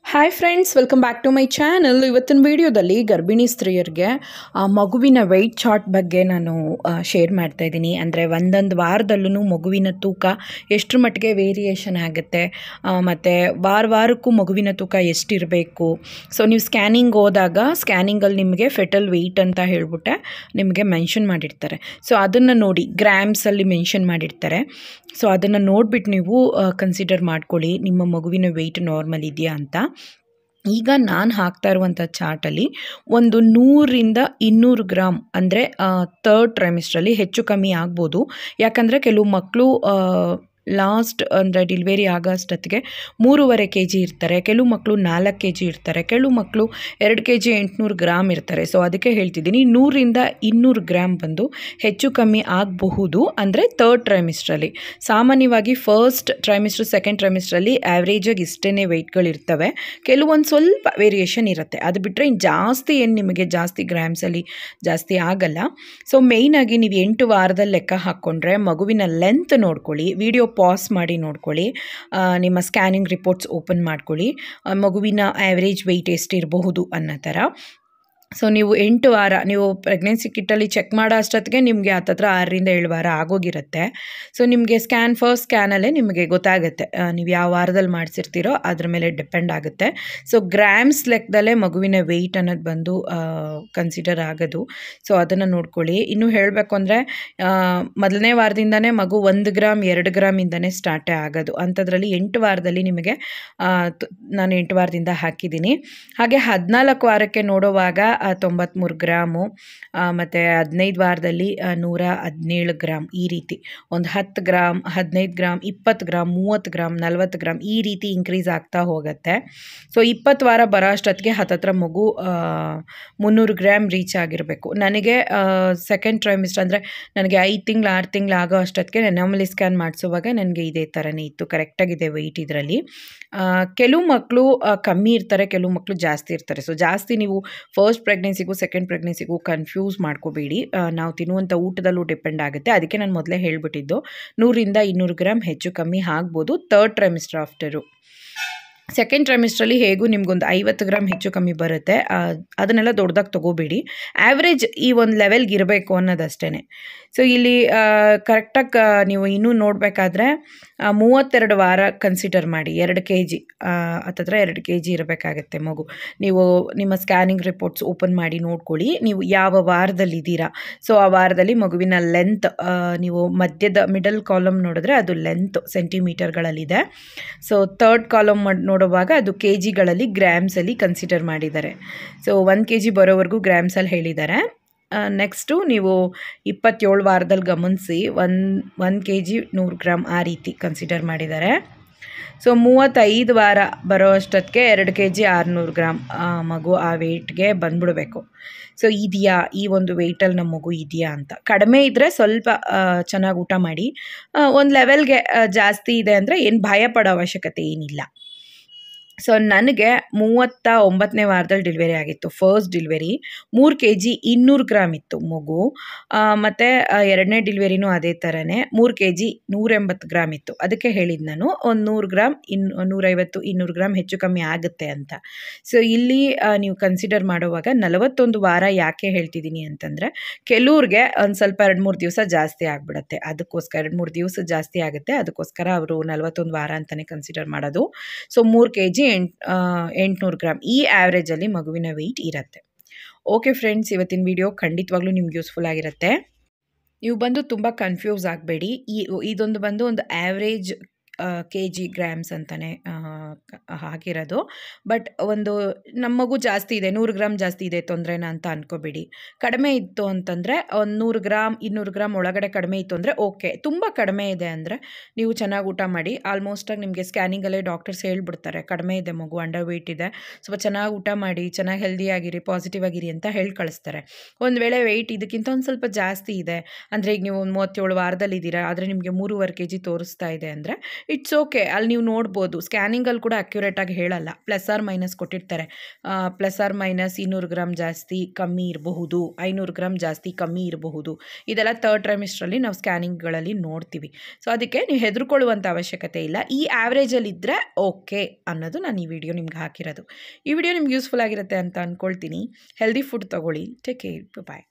Hi friends, welcome back to my channel. ಇವತ್ತಿನ ವಿಡಿಯೋದಲ್ಲಿ ಗರ್ಭಿಣಿ ಸ್ತ್ರೀಯರಿಗೆ ಮಗುವಿನ ವೆಯ್ಟ್ ಚಾರ್ಟ್ ಬಗ್ಗೆ ನಾನು ಶೇರ್ ಮಾಡ್ತಾ ಇದ್ದೀನಿ. ಅಂದರೆ ಒಂದೊಂದು ವಾರದಲ್ಲೂ ಮಗುವಿನ ತೂಕ ಎಷ್ಟರ ಮಟ್ಟಿಗೆ ವೇರಿಯೇಷನ್ ಆಗುತ್ತೆ, ಮತ್ತು ವಾರಕ್ಕೂ ಮಗುವಿನ ತೂಕ ಎಷ್ಟಿರಬೇಕು. ಸೊ ನೀವು ಸ್ಕ್ಯಾನಿಂಗ್ ಹೋದಾಗ ಸ್ಕ್ಯಾನಿಂಗಲ್ಲಿ ನಿಮಗೆ ಫೆಟಲ್ ವೆಯ್ಟ್ ಅಂತ ಹೇಳ್ಬಿಟ್ಟೆ ನಿಮಗೆ ಮೆನ್ಷನ್ ಮಾಡಿರ್ತಾರೆ. ಸೊ ಅದನ್ನು ನೋಡಿ, ಗ್ರಾಮ್ಸಲ್ಲಿ ಮೆನ್ಷನ್ ಮಾಡಿರ್ತಾರೆ. ಸೊ ಅದನ್ನು ನೋಡಿಬಿಟ್ಟು ನೀವು ಕನ್ಸಿಡರ್ ಮಾಡ್ಕೊಳ್ಳಿ ನಿಮ್ಮ ಮಗುವಿನ ವೆಯ್ಟ್ ನಾರ್ಮಲ್ ಇದೆಯಾ ಅಂತ. ಈಗ ನಾನು ಹಾಕ್ತಾ ಇರುವಂಥ ಚಾರ್ಟಲ್ಲಿ ಒಂದು 100-200 ಗ್ರಾಮ್ ಅಂದರೆ ಥರ್ಡ್ ಟ್ರೈಮಿಸ್ಟ್ರಲ್ಲಿ ಹೆಚ್ಚು ಕಮ್ಮಿ ಆಗ್ಬೋದು. ಯಾಕಂದರೆ ಕೆಲವು ಮಕ್ಕಳು ಲಾಸ್ಟ್ ಅಂದರೆ ಡೆಲಿವರಿ ಆಗೋಷ್ಟೊತ್ತಿಗೆ 3.5 kg ಇರ್ತಾರೆ, ಕೆಲವು ಮಕ್ಕಳು 4 kg ಇರ್ತಾರೆ, ಕೆಲವು ಮಕ್ಕಳು 2 kg 800 ಗ್ರಾಮ್ ಇರ್ತಾರೆ. ಸೊ ಅದಕ್ಕೆ ಹೇಳ್ತಿದ್ದೀನಿ 100-200 ಗ್ರಾಮ್ ಬಂದು ಹೆಚ್ಚು ಕಮ್ಮಿ ಆಗಬಹುದು. ಅಂದರೆ ಥರ್ಡ್ ಟ್ರೈಮಿಸ್ಟ್ರಲ್ಲಿ ಸಾಮಾನ್ಯವಾಗಿ ಫಸ್ಟ್ ಟ್ರೈಮಿಸ್ಟ್ರ್ ಸೆಕೆಂಡ್ ಟ್ರೈಮಿಸ್ಟ್ರಲ್ಲಿ ಆ್ಯಾವ್ರೇಜಾಗಿ ಇಷ್ಟೇ ವೆಯ್ಟ್ಗಳಿರ್ತವೆ. ಕೆಲವೊಂದು ಸ್ವಲ್ಪ ವೇರಿಯೇಷನ್ ಇರುತ್ತೆ. ಅದು ಬಿಟ್ಟರೆ ಇನ್ನು ಜಾಸ್ತಿ ನಿಮಗೆ ಜಾಸ್ತಿ ಗ್ರಾಮ್ಸಲ್ಲಿ ಜಾಸ್ತಿ ಆಗಲ್ಲ. ಸೊ ಮೇಯ್ನಾಗಿ ನೀವು 8 ವಾರದಲ್ಲಿ ಲೆಕ್ಕ ಹಾಕ್ಕೊಂಡ್ರೆ ಮಗುವಿನ ಲೆಂತ್ ನೋಡ್ಕೊಳ್ಳಿ, ವಿಡಿಯೋ ಪಾಸ್ ಮಾಡಿ ನೋಡ್ಕೊಳ್ಳಿ, ನಿಮ್ಮ ಸ್ಕ್ಯಾನಿಂಗ್ ರಿಪೋರ್ಟ್ಸ್ ಓಪನ್ ಮಾಡ್ಕೊಳ್ಳಿ, ಮಗುವಿನ ಆ್ಯಾವ್ರೇಜ್ ವೆಯ್ಟ್ ಎಷ್ಟಿರಬಹುದು ಅನ್ನೋ ಥರ. ಸೊ ನೀವು 8 ವಾರ ನೀವು ಪ್ರೆಗ್ನೆನ್ಸಿ ಕಿಟ್ಟಲ್ಲಿ ಚೆಕ್ ಮಾಡೋ ಅಷ್ಟೊತ್ತಿಗೆ ನಿಮಗೆ ಹತ್ತತ್ರ 6-7 ವಾರ ಆಗೋಗಿರುತ್ತೆ. ಸೊ ನಿಮಗೆ ಫಸ್ಟ್ ಸ್ಕ್ಯಾನಲ್ಲೇ ನಿಮಗೆ ಗೊತ್ತಾಗುತ್ತೆ ನೀವು ಯಾವ ವಾರದಲ್ಲಿ ಮಾಡಿಸಿರ್ತೀರೋ ಅದ್ರ ಮೇಲೆ ಡಿಪೆಂಡ್ ಆಗುತ್ತೆ. ಸೊ ಗ್ರಾಮ್ಸ್ ಲೆಕ್ಕದಲ್ಲೇ ಮಗುವಿನ ವೆಯ್ಟ್ ಅನ್ನೋದು ಬಂದು ಕನ್ಸಿಡರ್ ಆಗೋದು. ಸೊ ಅದನ್ನು ನೋಡ್ಕೊಳ್ಳಿ. ಇನ್ನೂ ಹೇಳಬೇಕು ಅಂದರೆ ಮೊದಲನೇ ವಾರದಿಂದನೇ ಮಗು 1 ಗ್ರಾಮ್ 2 ಗ್ರಾಮಿಂದನೇ ಸ್ಟಾರ್ಟೇ ಆಗೋದು. ಅಂಥದ್ರಲ್ಲಿ 8 ವಾರದಲ್ಲಿ ನಿಮಗೆ ನಾನು 8 ವಾರದಿಂದ ಹಾಕಿದ್ದೀನಿ. ಹಾಗೆ 14 ವಾರಕ್ಕೆ ನೋಡುವಾಗ 93 ಗ್ರಾಮು, ಮತ್ತು 15 ವಾರದಲ್ಲಿ 117 ಗ್ರಾಮ್, ಈ ರೀತಿ ಒಂದು 10 gram 15 gram 20 gram 30 gram 40 gram ಈ ರೀತಿ ಇನ್ಕ್ರೀಸ್ ಆಗ್ತಾ ಹೋಗುತ್ತೆ. ಸೊ 20 ವಾರ ಬರೋ ಅಷ್ಟೊತ್ತಿಗೆ ಹತ್ತತ್ರ ಮಗು 300 ಗ್ರಾಮ್ ರೀಚ್ ಆಗಿರಬೇಕು. ನನಗೆ ಸೆಕೆಂಡ್ ಟ್ರೈಮಿಸ್ಟರ್ ಅಂದರೆ ನನಗೆ 5 ತಿಂಗಳು 6 ತಿಂಗಳು ಆಗೋ ಅಷ್ಟೊತ್ತಿಗೆ ಅನಾಮಲಿ ಸ್ಕ್ಯಾನ್ ಮಾಡಿಸುವಾಗ ನನಗೆ ಇದೇ ಥರನೇ ಇತ್ತು, ಕರೆಕ್ಟಾಗಿದೆ ವೆಯ್ಟ್ ಇದರಲ್ಲಿ. ಕೆಲವು ಮಕ್ಕಳು ಕಮ್ಮಿ ಇರ್ತಾರೆ, ಕೆಲವು ಮಕ್ಕಳು ಜಾಸ್ತಿ ಇರ್ತಾರೆ. ಸೊ ಜಾಸ್ತಿ ನೀವು ಫಸ್ಟ್ ಪ್ರೆಗ್ನೆನ್ಸಿಗೂ ಸೆಕೆಂಡ್ ಪ್ರೆಗ್ನೆನ್ಸಿಗೂ ಕನ್ಫ್ಯೂಸ್ ಮಾಡ್ಕೋಬೇಡಿ. ನಾವು ತಿನ್ನುವಂಥ ಊಟದಲ್ಲೂ ಡಿಪೆಂಡ್ ಆಗುತ್ತೆ. ಅದಕ್ಕೆ ನಾನು ಮೊದಲೇ ಹೇಳಿಬಿಟ್ಟಿದ್ದು 100-200 ಗ್ರಾಮ್ ಹೆಚ್ಚು ಕಮ್ಮಿ ಆಗ್ಬೋದು ಥರ್ಡ್ ಟ್ರೈಮಿಸ್ಟರ್ ಆಫ್ಟರು. ಸೆಕೆಂಡ್ ಟ್ರೈಮಿಸ್ಟ್ರಲ್ಲಿ ಹೇಗೂ ನಿಮ್ಗೊಂದು 50 ಗ್ರಾಮ್ ಹೆಚ್ಚು ಕಮ್ಮಿ ಬರುತ್ತೆ. ಅದನ್ನೆಲ್ಲ ದೊಡ್ಡದಾಗಿ ತೊಗೋಬೇಡಿ, ಆ್ಯಾವ್ರೇಜ್ ಈ ಒಂದು ಲೆವೆಲ್ಗೆ ಇರಬೇಕು ಅನ್ನೋದಷ್ಟೇ. ಸೊ ಇಲ್ಲಿ ಕರೆಕ್ಟಾಗಿ ನೀವು ಇನ್ನೂ ನೋಡಬೇಕಾದ್ರೆ 32 ವಾರ ಕನ್ಸಿಡರ್ ಮಾಡಿ. 2 kg ಹತ್ತತ್ರ 2 kg ಇರಬೇಕಾಗತ್ತೆ ಮಗು. ನೀವು ನಿಮ್ಮ ಸ್ಕ್ಯಾನಿಂಗ್ ರಿಪೋರ್ಟ್ಸ್ ಓಪನ್ ಮಾಡಿ ನೋಡ್ಕೊಳ್ಳಿ, ನೀವು ಯಾವ ವಾರದಲ್ಲಿದ್ದೀರಾ. ಸೊ ಆ ವಾರದಲ್ಲಿ ಮಗುವಿನ ಲೆಂತ್ ನೀವು ಮಧ್ಯದ ಮಿಡಲ್ ಕಾಲಮ್ ನೋಡಿದ್ರೆ ಅದು ಲೆಂತ್ ಸೆಂಟಿಮೀಟರ್ಗಳಲ್ಲಿದೆ. ಸೊ ಥರ್ಡ್ ಕಾಲಮ್ ನೋಡುವಾಗ ಅದು kgಗಳಲ್ಲಿ ಗ್ರಾಮ್ಸಲ್ಲಿ ಕನ್ಸಿಡರ್ ಮಾಡಿದ್ದಾರೆ. ಸೊ 1 kg ಬರೋವರೆಗೂ ಗ್ರಾಮ್ಸಲ್ಲಿ ಹೇಳಿದ್ದಾರೆ. ನೆಕ್ಸ್ಟು ನೀವು 27 ವಾರದಲ್ಲಿ ಗಮನಿಸಿ 1 kg 100 ಗ್ರಾಮ್ ಆ ರೀತಿ ಕನ್ಸಿಡರ್ ಮಾಡಿದ್ದಾರೆ. ಸೊ 35 ವಾರ ಬರೋ ಅಷ್ಟೊತ್ತಿಗೆ 2 kg 600 ಗ್ರಾಮ್ ಮಗು ಆ ವೆಯ್ಟ್ಗೆ ಬಂದ್ಬಿಡಬೇಕು. ಸೊ ಇದೆಯಾ ಈ ಒಂದು ವೆಯ್ಟಲ್ಲಿ ನಮ್ಮ ಮಗು ಇದೆಯಾ ಅಂತ. ಕಡಿಮೆ ಇದ್ದರೆ ಸ್ವಲ್ಪ ಚೆನ್ನಾಗಿ ಊಟ ಮಾಡಿ, ಒಂದು ಲೆವೆಲ್ಗೆ ಜಾಸ್ತಿ ಇದೆ ಅಂದರೆ ಏನು ಭಯ ಪಡೋ ಅವಶ್ಯಕತೆ ಏನಿಲ್ಲ. ಸೊ ನನಗೆ 39ನೇ ವಾರದಲ್ಲಿ ಡೆಲಿವರಿ ಆಗಿತ್ತು, ಫಸ್ಟ್ ಡೆಲಿವರಿ. 3 kg 200 ಗ್ರಾಮ್ ಇತ್ತು ಮಗು. ಮತ್ತು ಎರಡನೇ ಡೆಲಿವರಿನೂ ಅದೇ ಥರನೇ 3 kg 180 ಗ್ರಾಮ್ ಇತ್ತು. ಅದಕ್ಕೆ ಹೇಳಿದ್ದು ನಾನು ಒಂದು 100 ಗ್ರಾಮ್ 150-200 ಗ್ರಾಮ್ ಹೆಚ್ಚು ಕಮ್ಮಿ ಆಗುತ್ತೆ ಅಂತ. ಸೊ ಇಲ್ಲಿ ನೀವು ಕನ್ಸಿಡರ್ ಮಾಡುವಾಗ 41 ವಾರ ಯಾಕೆ ಹೇಳ್ತಿದ್ದೀನಿ ಅಂತಂದರೆ ಕೆಲವ್ರಿಗೆ ಒಂದು ಸ್ವಲ್ಪ 2-3 ದಿವಸ ಜಾಸ್ತಿ ಆಗಿಬಿಡುತ್ತೆ. ಅದಕ್ಕೋಸ್ಕರ 2-3 ದಿವಸ ಜಾಸ್ತಿ ಆಗುತ್ತೆ, ಅದಕ್ಕೋಸ್ಕರ ಅವರು 41 ವಾರ ಅಂತಲೇ ಕನ್ಸಿಡರ್ ಮಾಡೋದು. ಸೊ 3 kg 800 ಗ್ರಾಮ್ ಈ ಆ್ಯಾವ್ರೇಜಲ್ಲಿ ಮಗುವಿನ ವೆಯ್ಟ್ ಇರುತ್ತೆ. ಓಕೆ ಫ್ರೆಂಡ್ಸ್, ಇವತ್ತಿನ ವಿಡಿಯೋ ಖಂಡಿತವಾಗ್ಲೂ ನಿಮ್ಗೆ ಯೂಸ್ಫುಲ್ ಆಗಿರುತ್ತೆ. ನೀವು ಬಂದು ತುಂಬ ಕನ್ಫ್ಯೂಸ್ ಆಗಬೇಡಿ. ಇದೊಂದು ಬಂದು ಒಂದು ಆ್ಯಾವ್ರೇಜ್ kg ಗ್ರಾಮ್ಸ್ ಅಂತಲೇ ಹಾಕಿರೋದು. ಬಟ್ ಒಂದು ನಮ್ಮ ಮಗು ಜಾಸ್ತಿ ಇದೆ, 100 ಗ್ರಾಮ್ ಜಾಸ್ತಿ ಇದೆ, ತೊಂದರೆನಾ ಅಂತ ಅಂದ್ಕೋಬೇಡಿ. ಕಡಿಮೆ ಇತ್ತು ಅಂತಂದರೆ ಒಂದು 100 ಗ್ರಾಮ್ 200 ಗ್ರಾಮ್ ಒಳಗಡೆ ಕಡಿಮೆ ಇತ್ತು ಅಂದರೆ ಓಕೆ. ತುಂಬ ಕಡಿಮೆ ಇದೆ ಅಂದರೆ ನೀವು ಚೆನ್ನಾಗಿ ಊಟ ಮಾಡಿ. ಆಲ್ಮೋಸ್ಟಾಗಿ ನಿಮಗೆ ಸ್ಕ್ಯಾನಿಂಗಲ್ಲೇ ಡಾಕ್ಟರ್ಸ್ ಹೇಳ್ಬಿಡ್ತಾರೆ ಕಡಿಮೆ ಇದೆ ಮಗು, ಅಂಡರ್ ವೆಯ್ಟ್ ಇದೆ, ಸ್ವಲ್ಪ ಚೆನ್ನಾಗಿ ಊಟ ಮಾಡಿ, ಚೆನ್ನಾಗಿ ಹೆಲ್ದಿಯಾಗಿರಿ, ಪಾಸಿಟಿವ್ ಆಗಿರಿ ಅಂತ ಹೇಳಿ ಕಳಿಸ್ತಾರೆ. ಒಂದು ವೇಳೆ ವೆಯ್ಟ್ ಇದಕ್ಕಿಂತ ಒಂದು ಸ್ವಲ್ಪ ಜಾಸ್ತಿ ಇದೆ ಅಂದರೆ ಈಗ ನೀವು 37 ವಾರದಲ್ಲಿದ್ದೀರಾ, ಆದರೆ ನಿಮಗೆ 3.5 kg ತೋರಿಸ್ತಾ ಇದೆ ಅಂದರೆ ಇಟ್ಸ್ ಓಕೆ. ಅಲ್ಲಿ ನೀವು ನೋಡ್ಬೋದು ಸ್ಕ್ಯಾನಿಂಗಲ್ಲಿ ಕೂಡ ಅಕ್ಯುರೇಟಾಗಿ ಹೇಳಲ್ಲ, ಪ್ಲಸ್ ಆರ್ ಮೈನಸ್ ಕೊಟ್ಟಿರ್ತಾರೆ. ಪ್ಲಸ್ ಆರ್ ಮೈನಸ್ 200 ಗ್ರಾಮ್ ಜಾಸ್ತಿ ಕಮ್ಮಿ ಇರಬಹುದು, 500 ಗ್ರಾಮ್ ಜಾಸ್ತಿ ಕಮ್ಮಿ ಇರಬಹುದು. ಇದೆಲ್ಲ ಥರ್ಡ್ ಟ್ರೈಮಿಸ್ಟ್ರಲ್ಲಿ ನಾವು ಸ್ಕ್ಯಾನಿಂಗ್ಗಳಲ್ಲಿ ನೋಡ್ತೀವಿ. ಸೊ ಅದಕ್ಕೆ ನೀವು ಹೆದರ್ಕೊಳ್ಳುವಂಥ ಅವಶ್ಯಕತೆ ಇಲ್ಲ. ಈ ಆ್ಯಾವ್ರೇಜಲ್ಲಿ ಇದ್ದರೆ ಓಕೆ ಅನ್ನೋದು ನಾನು ಈ ವಿಡಿಯೋ ನಿಮ್ಗೆ ಹಾಕಿರೋದು. ಈ ವಿಡಿಯೋ ನಿಮ್ಗೆ ಯೂಸ್ಫುಲ್ ಆಗಿರುತ್ತೆ ಅಂತ ಅಂದ್ಕೊಳ್ತೀನಿ. ಹೆಲ್ದಿ ಫುಡ್ ತೊಗೊಳ್ಳಿ. Take care. ಬಾಯ್.